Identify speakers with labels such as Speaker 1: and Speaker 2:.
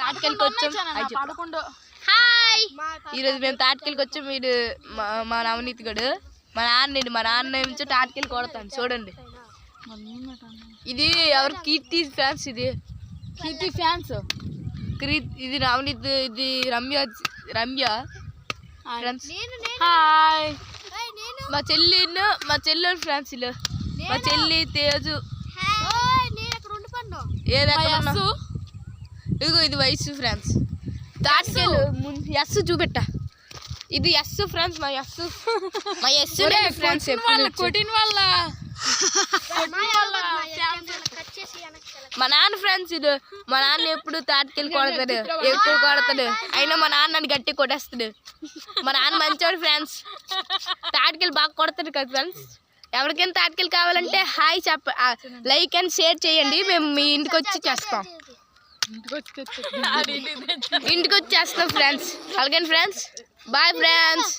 Speaker 1: తాటికెళ్ళకి వచ్చాం. హాయ్, ఈరోజు మేము తాటికెళ్ళకి వచ్చాం. వీడు మా నవనీతి గడు, మా నాన్న నుంచి తాటికెళ్ళి కొడతాను చూడండి. ఇది ఎవరు? కీర్తి ఫ్యాన్స్. ఇది కీర్తి ఫ్యాన్స్. ఇది నవనీతి, ఇది రమ్య ఫ్రెండ్స్. హాయ్, మా చెల్లి ఫ్రెండ్స్. మా చెల్లి తేజు. ఇదిగో ఇది వయసు ఫ్రెండ్స్. తాటికెళ్ళు ఎస్ చూపెట్ట. ఇది ఎస్ ఫ్రెండ్స్. మా ఎస్ ఫ్రెండ్స్. కొట్టిన వాళ్ళ మా నాన్న ఫ్రెండ్స్. ఇది మా నాన్న ఎప్పుడు తాటికెళ్ళి కొడతాడు, ఎక్కువ కొడతాడు. అయినా మా నాన్న నన్ను గట్టి కొట్టేస్తాడు. మా నాన్న మంచోడు ఫ్రెండ్స్. తాటికెళ్ళి బాగా కొడతాడు కదా ఫ్రెండ్స్. ఎవరికైనా తాటికెళ్ళి కావాలంటే హాయ్ లైక్ అండ్ షేర్ చేయండి. మేము మీ ఇంటికి వచ్చి చేస్తాం. ఇంటికి వచ్చి చేస్తాం ఫ్రెండ్స్. అలాగే ఫ్రెండ్స్, బాయ్ ఫ్రెండ్స్.